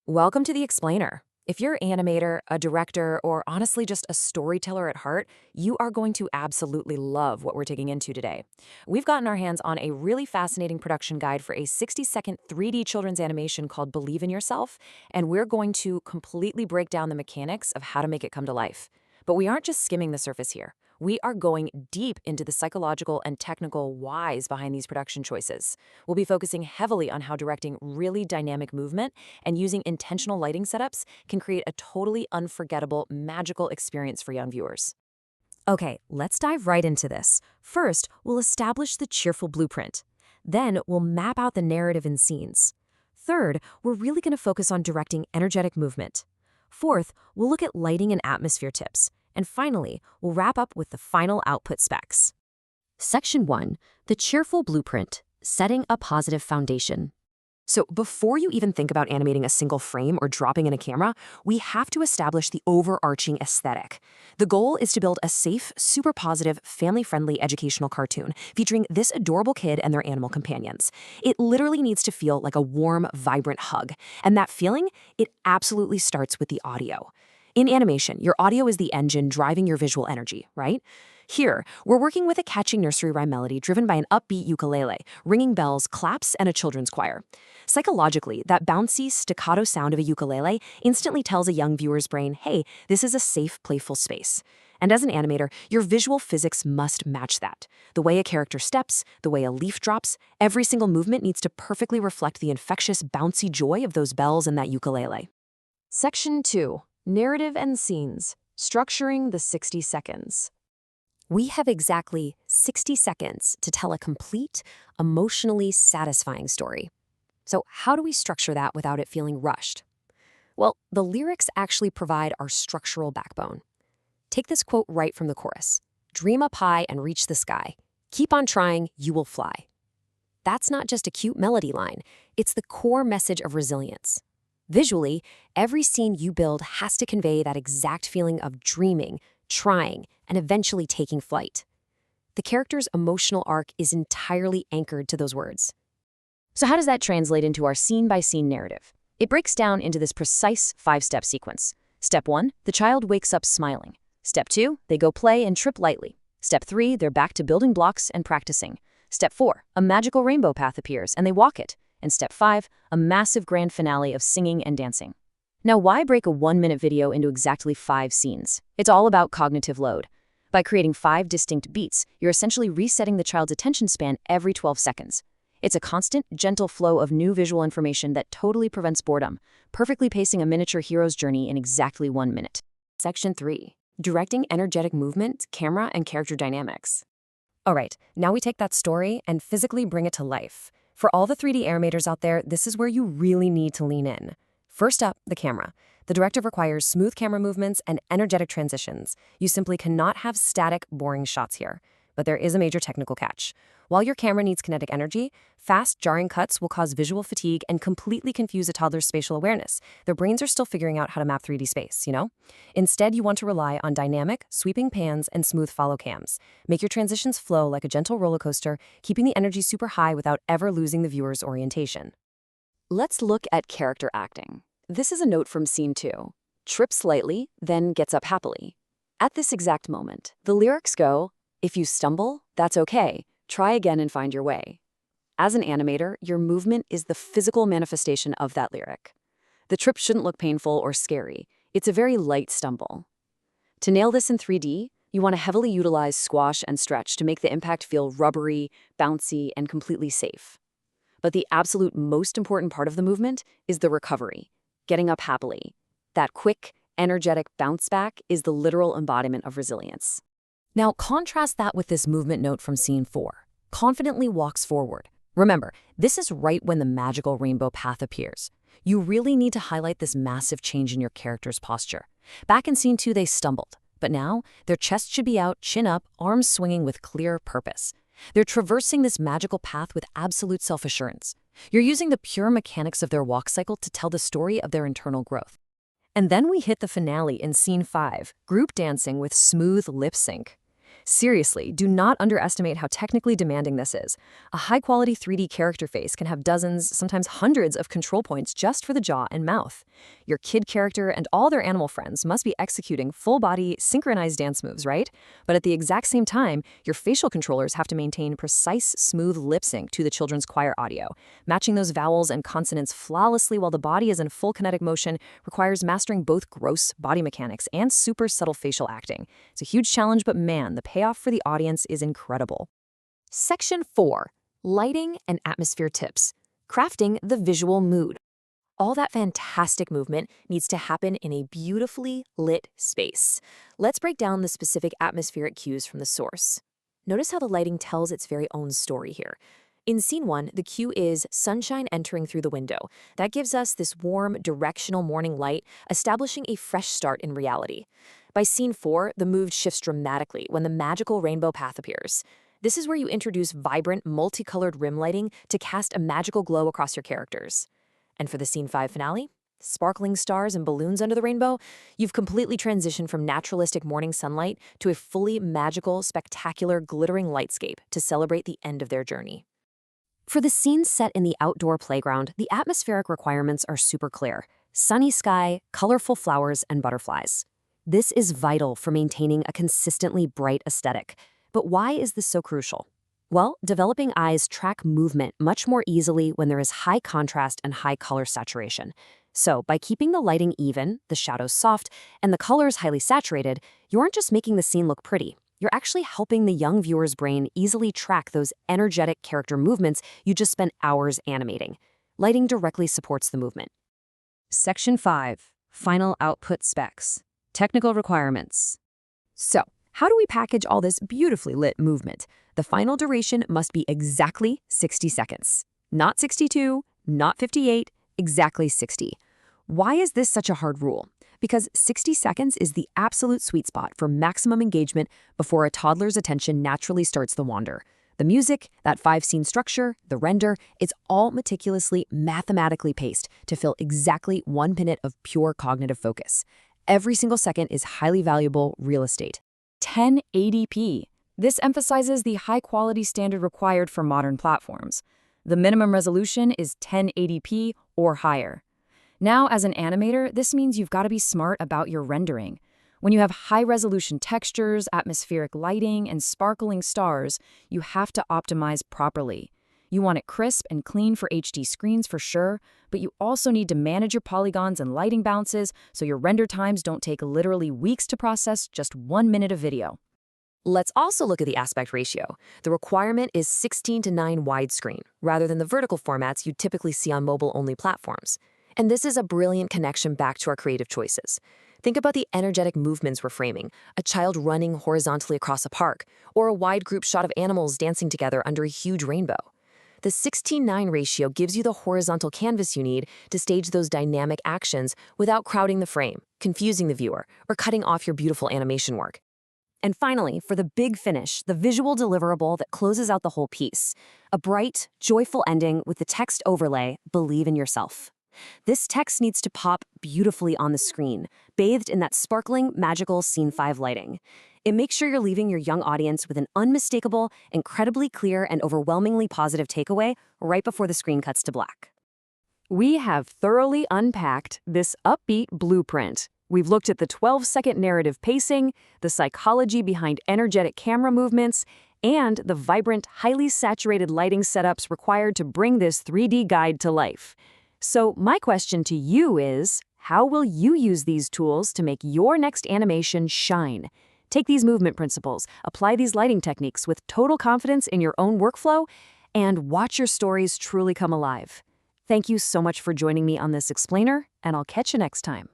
Welcome to the Explainer. If you're an animator, a director, or honestly just a storyteller at heart, you are going to absolutely love what we're digging into today. We've gotten our hands on a really fascinating production guide for a 60-second 3D children's animation called Believe in Yourself, and we're going to completely break down the mechanics of how to make it come to life. But we aren't just skimming the surface here. We are going deep into the psychological and technical whys behind these production choices. We'll be focusing heavily on how directing really dynamic movement and using intentional lighting setups can create a totally unforgettable, magical experience for young viewers. Okay, let's dive right into this. First, we'll establish the cheerful blueprint. Then, we'll map out the narrative and scenes. Third, we're really going to focus on directing energetic movement. Fourth, we'll look at lighting and atmosphere tips. And finally, we'll wrap up with the final output specs. Section 1. The cheerful blueprint, setting a positive foundation. So before you even think about animating a single frame or dropping in a camera, we have to establish the overarching aesthetic. The goal is to build a safe, super positive, family-friendly educational cartoon featuring this adorable kid and their animal companions. It literally needs to feel like a warm, vibrant hug. And that feeling, it absolutely starts with the audio. In animation, your audio is the engine driving your visual energy, right? Here, we're working with a catchy nursery rhyme melody driven by an upbeat ukulele, ringing bells, claps, and a children's choir. Psychologically, that bouncy, staccato sound of a ukulele instantly tells a young viewer's brain, hey, this is a safe, playful space. And as an animator, your visual physics must match that. The way a character steps, the way a leaf drops, every single movement needs to perfectly reflect the infectious, bouncy joy of those bells and that ukulele. Section 2. Narrative and scenes, structuring the 60 seconds. We have exactly 60 seconds to tell a complete, emotionally satisfying story. So how do we structure that without it feeling rushed? Well, the lyrics actually provide our structural backbone. Take this quote right from the chorus. Dream up high and reach the sky. Keep on trying, you will fly. That's not just a cute melody line. It's the core message of resilience. Visually, every scene you build has to convey that exact feeling of dreaming, trying, and eventually taking flight. The character's emotional arc is entirely anchored to those words. So how does that translate into our scene-by-scene narrative? It breaks down into this precise 5-step sequence. Step 1, the child wakes up smiling. Step 2, they go play and trip lightly. Step 3, they're back to building blocks and practicing. Step 4, a magical rainbow path appears and they walk it. And step 5, a massive grand finale of singing and dancing. Now, why break a 1-minute video into exactly 5 scenes? It's all about cognitive load. By creating 5 distinct beats, you're essentially resetting the child's attention span every 12 seconds. It's a constant, gentle flow of new visual information that totally prevents boredom, perfectly pacing a miniature hero's journey in exactly 1 minute. Section 3. Directing energetic movement, camera, and character dynamics. All right, now we take that story and physically bring it to life. For all the 3D animators out there, this is where you really need to lean in. First up, the camera. The directive requires smooth camera movements and energetic transitions. You simply cannot have static, boring shots here. But there is a major technical catch. While your camera needs kinetic energy, fast, jarring cuts will cause visual fatigue and completely confuse a toddler's spatial awareness. Their brains are still figuring out how to map 3D space, you know? Instead, you want to rely on dynamic, sweeping pans and smooth follow cams. Make your transitions flow like a gentle roller coaster, keeping the energy super high without ever losing the viewer's orientation. Let's look at character acting. This is a note from scene 2. Trips slightly, then gets up happily. At this exact moment, the lyrics go, if you stumble, that's okay. Try again and find your way. As an animator, your movement is the physical manifestation of that lyric. The trip shouldn't look painful or scary. It's a very light stumble. To nail this in 3D, you want to heavily utilize squash and stretch to make the impact feel rubbery, bouncy, and completely safe. But the absolute most important part of the movement is the recovery, getting up happily. That quick, energetic bounce back is the literal embodiment of resilience. Now, contrast that with this movement note from scene 4. Confidently walks forward. Remember, this is right when the magical rainbow path appears. You really need to highlight this massive change in your character's posture. Back in scene 2, they stumbled. But now, their chest should be out, chin up, arms swinging with clear purpose. They're traversing this magical path with absolute self-assurance. You're using the pure mechanics of their walk cycle to tell the story of their internal growth. And then we hit the finale in scene 5, group dancing with smooth lip sync. Seriously, do not underestimate how technically demanding this is. A high-quality 3D character face can have dozens, sometimes hundreds of control points just for the jaw and mouth. Your kid character and all their animal friends must be executing full-body, synchronized dance moves, right? But at the exact same time, your facial controllers have to maintain precise, smooth lip sync to the children's choir audio. Matching those vowels and consonants flawlessly while the body is in full kinetic motion requires mastering both gross body mechanics and super subtle facial acting. It's a huge challenge, but man, the payoff for the audience is incredible. Section 4. Lighting and Atmosphere Tips. Crafting the Visual Mood. All that fantastic movement needs to happen in a beautifully lit space. Let's break down the specific atmospheric cues from the source. Notice how the lighting tells its very own story here. In Scene 1, the cue is sunshine entering through the window. That gives us this warm, directional morning light, establishing a fresh start in reality. By Scene 4, the mood shifts dramatically when the magical rainbow path appears. This is where you introduce vibrant, multicolored rim lighting to cast a magical glow across your characters. And for the Scene 5 finale, sparkling stars and balloons under the rainbow, you've completely transitioned from naturalistic morning sunlight to a fully magical, spectacular, glittering lightscape to celebrate the end of their journey. For the scenes set in the outdoor playground, the atmospheric requirements are super clear. Sunny sky, colorful flowers, and butterflies. This is vital for maintaining a consistently bright aesthetic. But why is this so crucial? Well, developing eyes track movement much more easily when there is high contrast and high color saturation. So, by keeping the lighting even, the shadows soft, and the colors highly saturated, you aren't just making the scene look pretty. You're actually helping the young viewer's brain easily track those energetic character movements you just spent hours animating. Lighting directly supports the movement. Section 5. Final Output Specs. Technical Requirements. So, how do we package all this beautifully lit movement? The final duration must be exactly 60 seconds. Not 62, not 58, exactly 60. Why is this such a hard rule? Because 60 seconds is the absolute sweet spot for maximum engagement before a toddler's attention naturally starts to wander. The music, that 5-scene structure, the render, it's all meticulously, mathematically paced to fill exactly 1 minute of pure cognitive focus. Every single second is highly valuable real estate. 1080p. This emphasizes the high-quality standard required for modern platforms. The minimum resolution is 1080p or higher. Now, as an animator, this means you've got to be smart about your rendering. When you have high-resolution textures, atmospheric lighting, and sparkling stars, you have to optimize properly. You want it crisp and clean for HD screens for sure, but you also need to manage your polygons and lighting bounces so your render times don't take literally weeks to process just 1 minute of video. Let's also look at the aspect ratio. The requirement is 16:9 widescreen, rather than the vertical formats you typically see on mobile-only platforms. And this is a brilliant connection back to our creative choices. Think about the energetic movements we're framing, a child running horizontally across a park, or a wide group shot of animals dancing together under a huge rainbow. The 16:9 ratio gives you the horizontal canvas you need to stage those dynamic actions without crowding the frame, confusing the viewer, or cutting off your beautiful animation work. And finally, for the big finish, the visual deliverable that closes out the whole piece. A bright, joyful ending with the text overlay, "Believe in yourself." This text needs to pop beautifully on the screen, bathed in that sparkling, magical Scene 5 lighting. It makes sure you're leaving your young audience with an unmistakable, incredibly clear, and overwhelmingly positive takeaway right before the screen cuts to black. We have thoroughly unpacked this upbeat blueprint. We've looked at the 12-second narrative pacing, the psychology behind energetic camera movements, and the vibrant, highly saturated lighting setups required to bring this 3D guide to life. So my question to you is, how will you use these tools to make your next animation shine? Take these movement principles, apply these lighting techniques with total confidence in your own workflow, and watch your stories truly come alive. Thank you so much for joining me on this explainer, and I'll catch you next time.